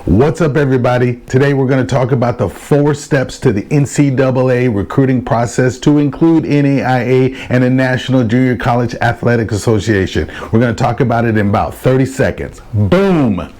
What's up, everybody? Today we're going to talk about the 4 steps to the NCAA recruiting process to include NAIA and the National Junior College Athletic Association. We're going to talk about it in about 30 seconds. Boom!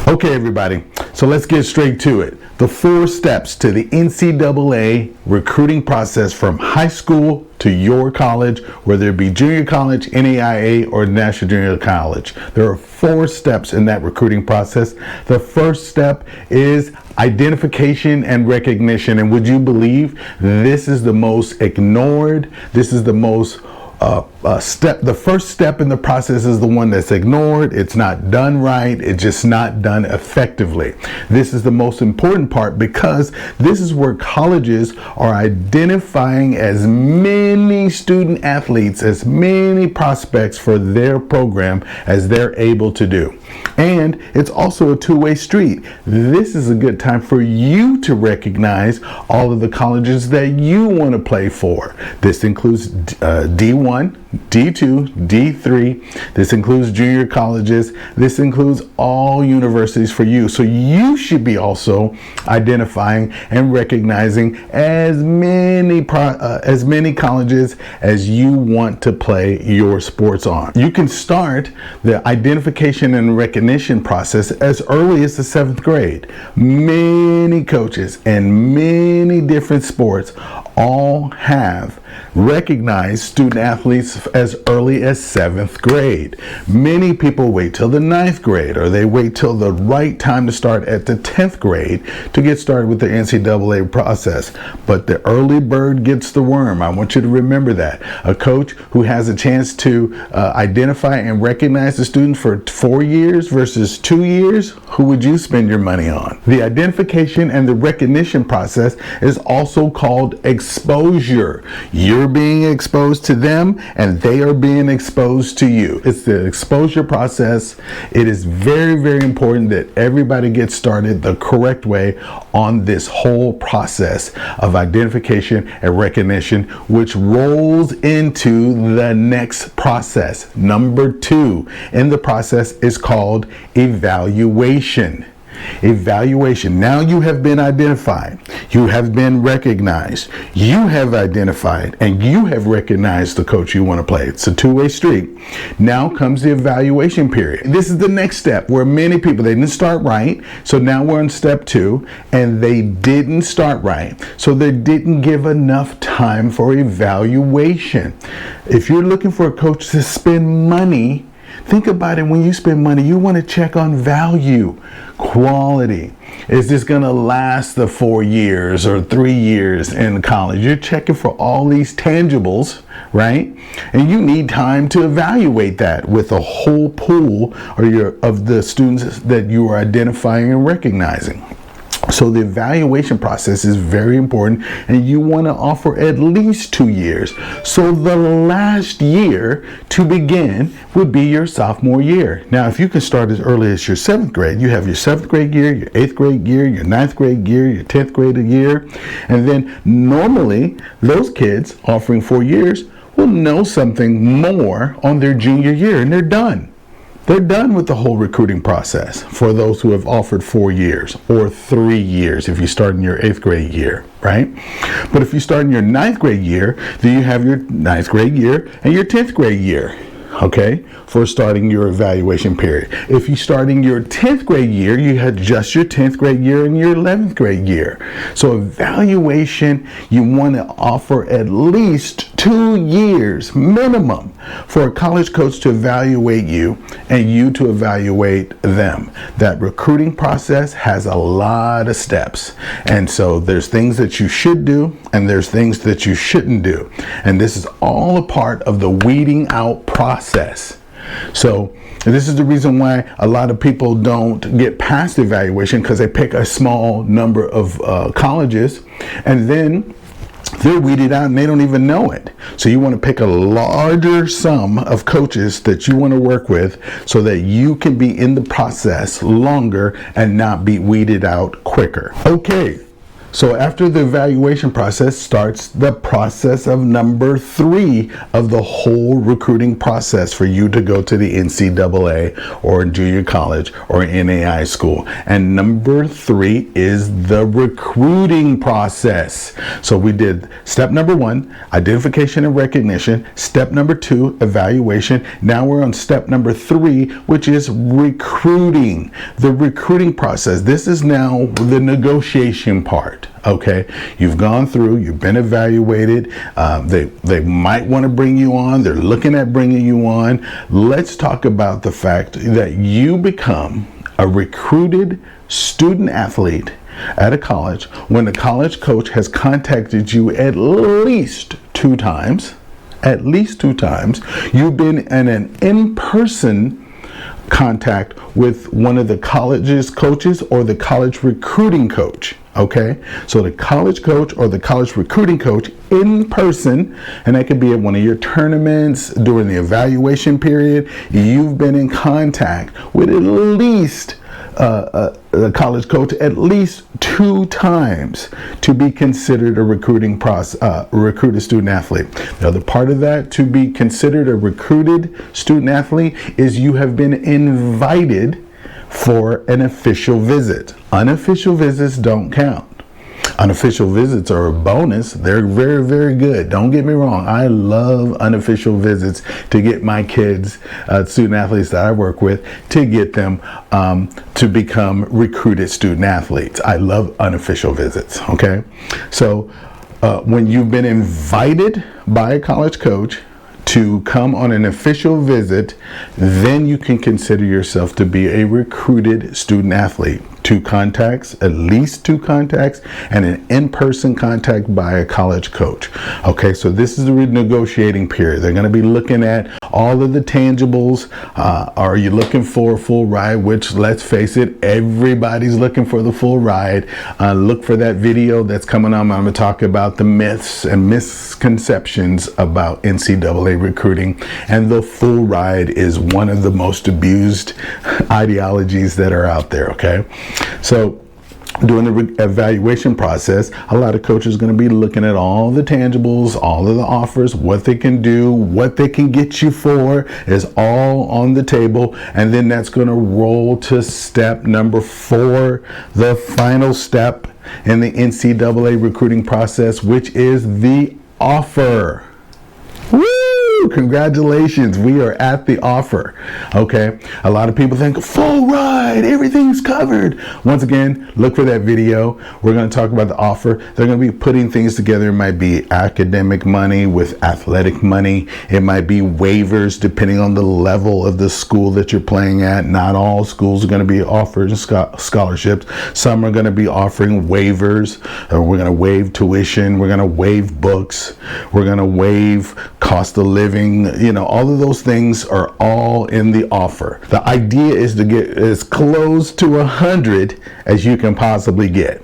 Okay, everybody, so let's get straight to it. The 4 steps to the NCAA recruiting process from high school to your college, whether it be junior college, NAIA, or National Junior College. There are 4 steps in that recruiting process. The first step is identification and recognition. And would you believe this is the most ignored? This is the most the first step in the process is the one that's ignored. It's not done right. It's just not done effectively. This is the most important part because this is where colleges are identifying as many student athletes, as many prospects for their program as they're able to do. And it's also a two-way street. This is a good time for you to recognize all of the colleges that you want to play for. This includes D1, D2, D3. This includes junior colleges. This includes all universities for you. So you should be also identifying and recognizing as many colleges as you want to play your sports on. You can start the identification and recognition process as early as the 7th grade. Many coaches and many different sports all have recognized student athletes as early as 7th grade. Many people wait till the 9th grade, or they wait till the right time to start at the 10th grade to get started with the NCAA process. But the early bird gets the worm. I want you to remember that. A coach who has a chance to identify and recognize the student for 4 years versus 2 years, who would you spend your money on? The identification and the recognition process is also called exposure. You're being exposed to them and they are being exposed to you. It's the exposure process. It is very, very important that everybody gets started the correct way on this whole process of identification and recognition, which rolls into the next process. Number 2 in the process is called evaluation. Evaluation. Now you have been identified, you have been recognized, you have identified, and you have recognized the coach you want to play. It's a two-way street. Now comes the evaluation period. This is the next step where many people, they didn't start right, so now we're on step 2, and they didn't start right, so they didn't give enough time for evaluation. If you're looking for a coach to spend money, think about it. When you spend money, you want to check on value, quality. Is this going to last the 4 years or 3 years in college? You're checking for all these tangibles, right? And you need time to evaluate that with a whole pool of the students that you are identifying and recognizing. So the evaluation process is very important, and you want to offer at least 2 years. So the last year to begin would be your sophomore year. Now, if you can start as early as your 7th grade, you have your 7th grade year, your 8th grade year, your 9th grade year, your 10th grade year. And then normally those kids offering 4 years will know something more on their junior year, and they're done. They're done with the whole recruiting process for those who have offered 4 years or 3 years if you start in your 8th grade year, right? But if you start in your 9th grade year, then you have your 9th grade year and your 10th grade year, okay, for starting your evaluation period. If you start in your 10th grade year, you had just your 10th grade year and your 11th grade year. So evaluation, you want to offer at least 2 years minimum for a college coach to evaluate you and you to evaluate them. That recruiting process has a lot of steps. And so there's things that you should do and there's things that you shouldn't do. And this is all a part of the weeding out process. So this is the reason why a lot of people don't get past evaluation, because they pick a small number of colleges, and then they're weeded out and they don't even know it. So you want to pick a larger sum of coaches that you want to work with so that you can be in the process longer and not be weeded out quicker. Okay. So after the evaluation process starts the process of number 3 of the whole recruiting process for you to go to the NCAA or junior college or NAI school. And number 3 is the recruiting process. So we did step number 1, identification and recognition. Step number 2, evaluation. Now we're on step number 3, which is recruiting. The recruiting process. This is now the negotiation part. Okay, you've gone through, you've been evaluated, they might want to bring you on, they're looking at bringing you on. Let's talk about the fact that you become a recruited student athlete at a college when the college coach has contacted you at least 2 times. At least 2 times. You've been in an in-person contact with one of the college's coaches or the college recruiting coach. Okay, so the college coach or the college recruiting coach in person, and that could be at one of your tournaments during the evaluation period. You've been in contact with at least the college coach at least 2 times to be considered a recruited student athlete. The other part of that, to be considered a recruited student athlete, is you have been invited for an official visit. Unofficial visits don't count. Unofficial visits are a bonus. They're very, very good. Don't get me wrong. I love unofficial visits to get my kids, student athletes that I work with, to get them to become recruited student athletes. I love unofficial visits, okay? So when you've been invited by a college coach to come on an official visit, then you can consider yourself to be a recruited student athlete. 2 contacts, at least 2 contacts, and an in-person contact by a college coach. Okay, so this is the negotiating period. They're going to be looking at all of the tangibles. Are you looking for a full ride? Which, let's face it, everybody's looking for the full ride. Look for that video that's coming on. I'm going to talk about the myths and misconceptions about NCAA recruiting, and the full ride is one of the most abused ideologies that are out there. Okay, so during the evaluation process, a lot of coaches are going to be looking at all the tangibles, all of the offers, what they can do, what they can get you for is all on the table. And then that's going to roll to step number 4, the final step in the NCAA recruiting process, which is the offer. Woo! Congratulations, we are at the offer. Okay, a lot of people think full ride, everything's covered. Once again, look for that video. We're going to talk about the offer. They're going to be putting things together. It might be academic money with athletic money. It might be waivers depending on the level of the school that you're playing at. Not all schools are going to be offering scholarships. Some are going to be offering waivers. We're going to waive tuition. We're going to waive books. We're going to waive cost of living. You know, all of those things are all in the offer. The idea is to get as close to 100 as you can possibly get.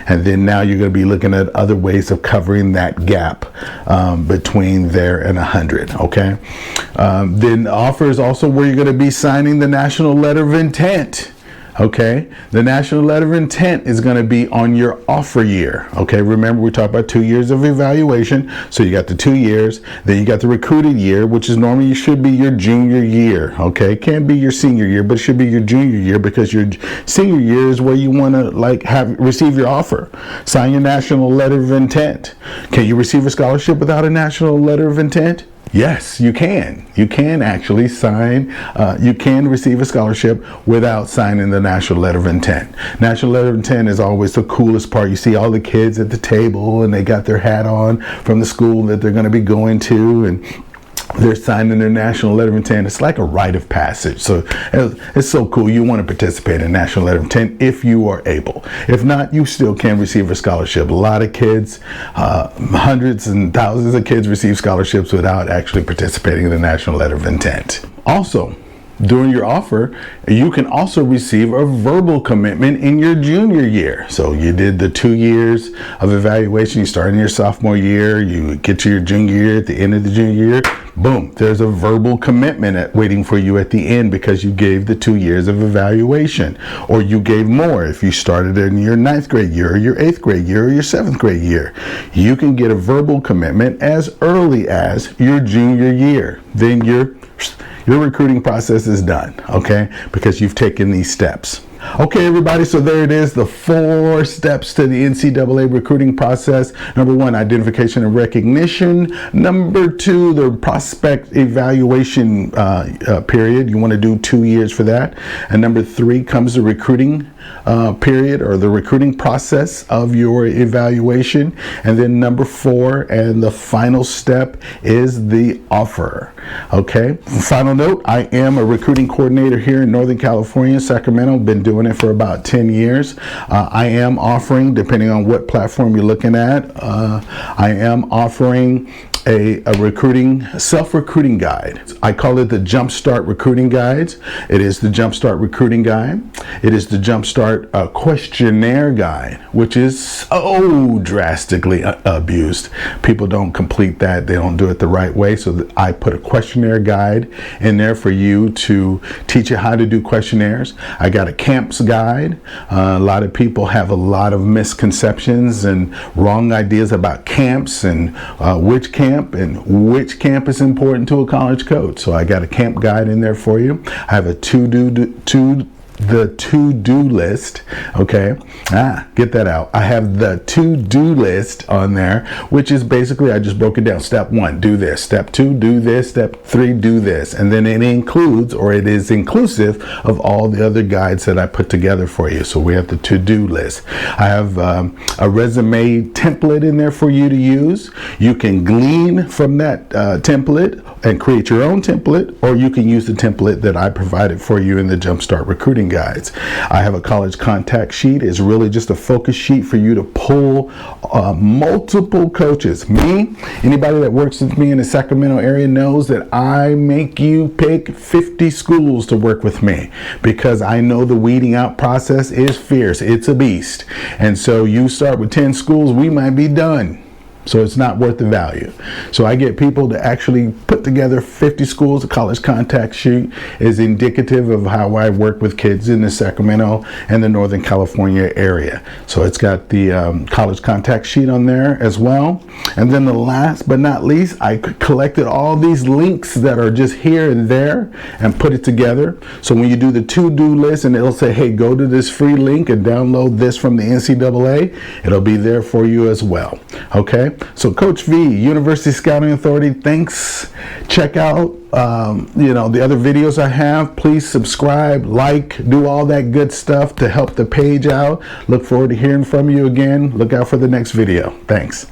And then now you're going to be looking at other ways of covering that gap between there and 100. Okay. Then the offer is also where you're going to be signing the national letter of intent. Okay, the national letter of intent is going to be on your offer year. Okay, remember we talked about 2 years of evaluation. So you got the 2 years, then you got the recruited year, which is normally you should be your junior year. Okay, can't be your senior year, but it should be your junior year because your senior year is where you want to receive your offer. Sign your national letter of intent. Can you receive a scholarship without a national letter of intent? Yes, you can. You can actually sign, you can receive a scholarship without signing the national letter of intent. National letter of intent is always the coolest part. You see all the kids at the table and they got their hat on from the school that they're going to be going to, and they're signing their national letter of intent. It's like a rite of passage. So it's so cool. You want to participate in national letter of intent if you are able. If not, you still can receive a scholarship. A lot of kids, hundreds and thousands of kids receive scholarships without actually participating in the national letter of intent. Also, during your offer, you can also receive a verbal commitment in your junior year. So you did the 2 years of evaluation, you start in your sophomore year, you get to your junior year, at the end of the junior year, boom, there's a verbal commitment waiting for you at the end because you gave the 2 years of evaluation. Or you gave more if you started in your 9th grade year or your 8th grade year or your 7th grade year. You can get a verbal commitment as early as your junior year. Then your recruiting process is done, okay? Because you've taken these steps. Okay, everybody, so there it is, the 4 steps to the NCAA recruiting process. Number 1, identification and recognition. Number 2, the prospect evaluation period. You want to do 2 years for that. And number 3 comes the recruiting period, or the recruiting process of your evaluation. And then number 4, and the final step, is the offer. Okay, final note, I am a recruiting coordinator here in Northern California, Sacramento. Been doing it for about 10 years. I am offering, depending on what platform you're looking at, I am offering a self-recruiting guide. I call it the Jumpstart Recruiting Guides. It is the Jumpstart Recruiting Guide. It is the Jumpstart Questionnaire Guide, which is so drastically abused. People don't complete that. They don't do it the right way. So I put a questionnaire guide in there for you to teach you how to do questionnaires. I got a camps guide. A lot of people have a lot of misconceptions and wrong ideas about camps and which camp is important to a college coach. So I got a camp guide in there for you. I have a to-do list. Okay, get that out. I have the to-do list on there, which is basically, I just broke it down. Step 1, do this. Step 2, do this. Step 3, do this. And then it includes, or it is inclusive of all the other guides that I put together for you. So we have the to-do list. I have a resume template in there for you to use. You can glean from that template and create your own template, or you can use the template that I provided for you in the Jumpstart Recruiting Guides. I have a college contact sheet. It's really just a focus sheet for you to pull multiple coaches. Me, anybody that works with me in the Sacramento area knows that I make you pick 50 schools to work with me, because I know the weeding out process is fierce. It's a beast. And so you start with 10 schools, we might be done. So it's not worth the value. So I get people to actually put together 50 schools. The college contact sheet is indicative of how I work with kids in the Sacramento and the Northern California area. So it's got the college contact sheet on there as well. And then the last but not least, I collected all these links that are just here and there and put it together. So when you do the to-do list and it'll say, hey, go to this free link and download this from the NCAA, it'll be there for you as well. Okay. So Coach V, University Scouting Authority, thanks. Check out the other videos I have. Please subscribe, like, do all that good stuff to help the page out. Look forward to hearing from you again. Look out for the next video. Thanks.